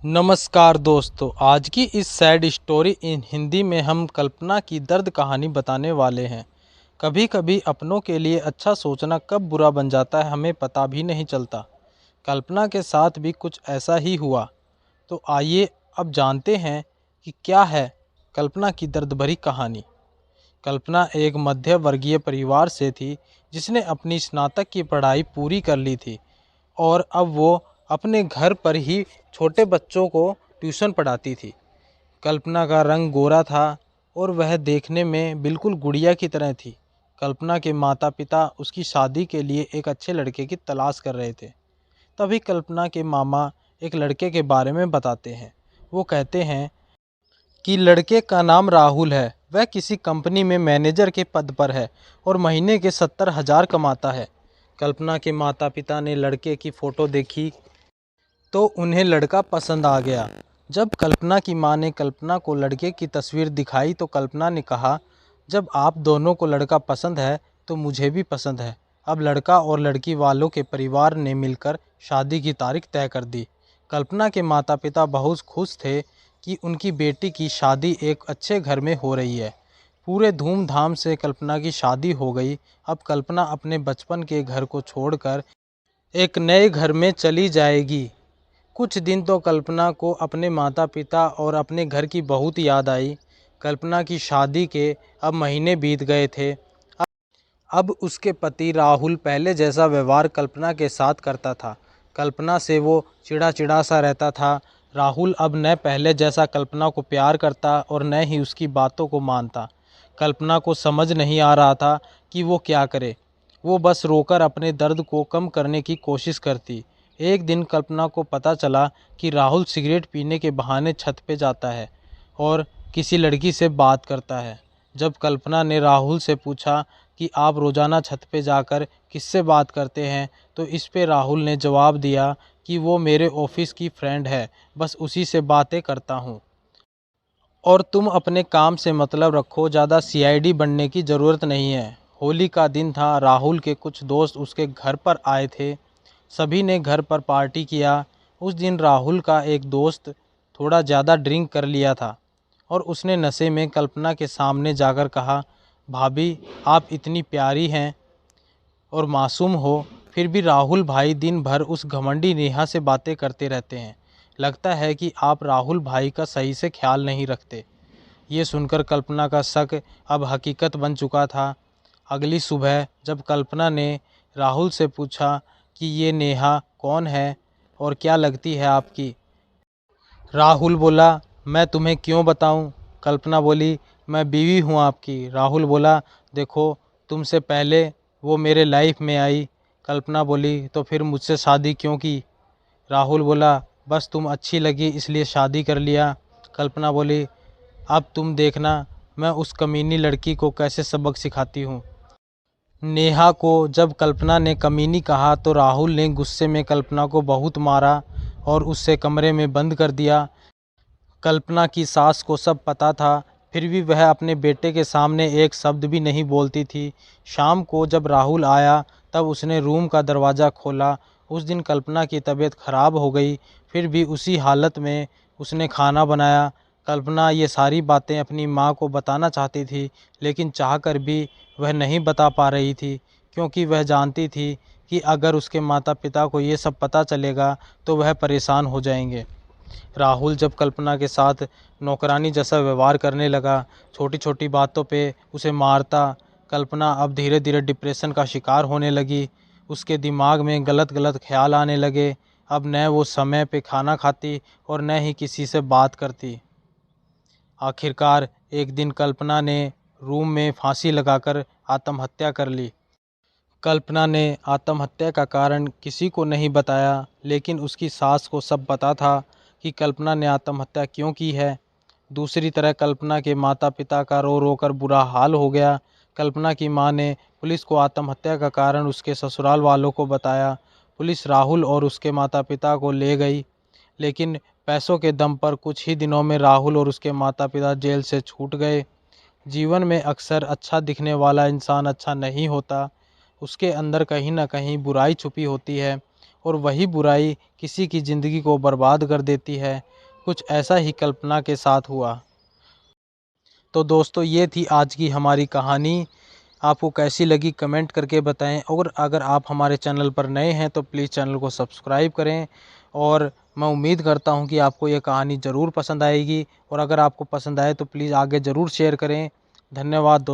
नमस्कार दोस्तों, आज की इस सैड स्टोरी इन हिंदी में हम कल्पना की दर्द कहानी बताने वाले हैं। कभी कभी अपनों के लिए अच्छा सोचना कब बुरा बन जाता है हमें पता भी नहीं चलता। कल्पना के साथ भी कुछ ऐसा ही हुआ। तो आइए अब जानते हैं कि क्या है कल्पना की दर्द भरी कहानी। कल्पना एक मध्य वर्गीय परिवार से थी जिसने अपनी स्नातक की पढ़ाई पूरी कर ली थी और अब वो अपने घर पर ही छोटे बच्चों को ट्यूशन पढ़ाती थी। कल्पना का रंग गोरा था और वह देखने में बिल्कुल गुड़िया की तरह थी। कल्पना के माता पिता उसकी शादी के लिए एक अच्छे लड़के की तलाश कर रहे थे। तभी कल्पना के मामा एक लड़के के बारे में बताते हैं। वो कहते हैं कि लड़के का नाम राहुल है, वह किसी कंपनी में मैनेजर के पद पर है और महीने के 70,000 कमाता है। कल्पना के माता पिता ने लड़के की फ़ोटो देखी तो उन्हें लड़का पसंद आ गया। जब कल्पना की मां ने कल्पना को लड़के की तस्वीर दिखाई तो कल्पना ने कहा, जब आप दोनों को लड़का पसंद है तो मुझे भी पसंद है। अब लड़का और लड़की वालों के परिवार ने मिलकर शादी की तारीख तय कर दी। कल्पना के माता पिता बहुत खुश थे कि उनकी बेटी की शादी एक अच्छे घर में हो रही है। पूरे धूमधाम से कल्पना की शादी हो गई। अब कल्पना अपने बचपन के घर को छोड़कर एक नए घर में चली जाएगी। कुछ दिन तो कल्पना को अपने माता पिता और अपने घर की बहुत याद आई। कल्पना की शादी के अब महीने बीत गए थे। अब उसके पति राहुल पहले जैसा व्यवहार कल्पना के साथ करता था। कल्पना से वो चिड़ा चिड़ा सा रहता था। राहुल अब न पहले जैसा कल्पना को प्यार करता और न ही उसकी बातों को मानता। कल्पना को समझ नहीं आ रहा था कि वो क्या करे। वो बस रोकर अपने दर्द को कम करने की कोशिश करती। एक दिन कल्पना को पता चला कि राहुल सिगरेट पीने के बहाने छत पे जाता है और किसी लड़की से बात करता है। जब कल्पना ने राहुल से पूछा कि आप रोज़ाना छत पे जाकर किससे बात करते हैं, तो इस पे राहुल ने जवाब दिया कि वो मेरे ऑफिस की फ्रेंड है, बस उसी से बातें करता हूँ और तुम अपने काम से मतलब रखो, ज़्यादा सीआईडी बनने की ज़रूरत नहीं है। होली का दिन था। राहुल के कुछ दोस्त उसके घर पर आए थे। सभी ने घर पर पार्टी किया। उस दिन राहुल का एक दोस्त थोड़ा ज़्यादा ड्रिंक कर लिया था और उसने नशे में कल्पना के सामने जाकर कहा, भाभी आप इतनी प्यारी हैं और मासूम हो, फिर भी राहुल भाई दिन भर उस घमंडी नेहा से बातें करते रहते हैं। लगता है कि आप राहुल भाई का सही से ख्याल नहीं रखते। ये सुनकर कल्पना का शक अब हकीकत बन चुका था। अगली सुबह जब कल्पना ने राहुल से पूछा कि ये नेहा कौन है और क्या लगती है आपकी, राहुल बोला, मैं तुम्हें क्यों बताऊं। कल्पना बोली, मैं बीवी हूं आपकी। राहुल बोला, देखो तुमसे पहले वो मेरे लाइफ में आई। कल्पना बोली, तो फिर मुझसे शादी क्यों की। राहुल बोला, बस तुम अच्छी लगी इसलिए शादी कर लिया। कल्पना बोली, अब तुम देखना मैं उस कमीनी लड़की को कैसे सबक सिखाती हूँ। नेहा को जब कल्पना ने कमीनी कहा तो राहुल ने गुस्से में कल्पना को बहुत मारा और उससे कमरे में बंद कर दिया। कल्पना की सास को सब पता था, फिर भी वह अपने बेटे के सामने एक शब्द भी नहीं बोलती थी। शाम को जब राहुल आया तब उसने रूम का दरवाज़ा खोला। उस दिन कल्पना की तबीयत खराब हो गई, फिर भी उसी हालत में उसने खाना बनाया। कल्पना ये सारी बातें अपनी माँ को बताना चाहती थी, लेकिन चाहकर भी वह नहीं बता पा रही थी, क्योंकि वह जानती थी कि अगर उसके माता पिता को ये सब पता चलेगा तो वह परेशान हो जाएंगे। राहुल जब कल्पना के साथ नौकरानी जैसा व्यवहार करने लगा, छोटी छोटी बातों पे उसे मारता, कल्पना अब धीरे धीरे डिप्रेशन का शिकार होने लगी। उसके दिमाग में गलत गलत ख्याल आने लगे। अब न वो समय पे खाना खाती और न ही किसी से बात करती। आखिरकार एक दिन कल्पना ने रूम में फांसी लगाकर आत्महत्या कर ली। कल्पना ने आत्महत्या का कारण किसी को नहीं बताया, लेकिन उसकी सास को सब पता था कि कल्पना ने आत्महत्या क्यों की है। दूसरी तरह कल्पना के माता पिता का रो रो कर बुरा हाल हो गया। कल्पना की मां ने पुलिस को आत्महत्या का कारण उसके ससुराल वालों को बताया। पुलिस राहुल और उसके माता पिता को ले गई, लेकिन पैसों के दम पर कुछ ही दिनों में राहुल और उसके माता पिता जेल से छूट गए। जीवन में अक्सर अच्छा दिखने वाला इंसान अच्छा नहीं होता, उसके अंदर कहीं ना कहीं बुराई छुपी होती है और वही बुराई किसी की ज़िंदगी को बर्बाद कर देती है। कुछ ऐसा ही कल्पना के साथ हुआ। तो दोस्तों, ये थी आज की हमारी कहानी। आपको कैसी लगी कमेंट करके बताएं, और अगर आप हमारे चैनल पर नए हैं तो प्लीज़ चैनल को सब्सक्राइब करें। और मैं उम्मीद करता हूं कि आपको ये कहानी ज़रूर पसंद आएगी, और अगर आपको पसंद आए तो प्लीज़ आगे ज़रूर शेयर करें। धन्यवाद दोस्तों।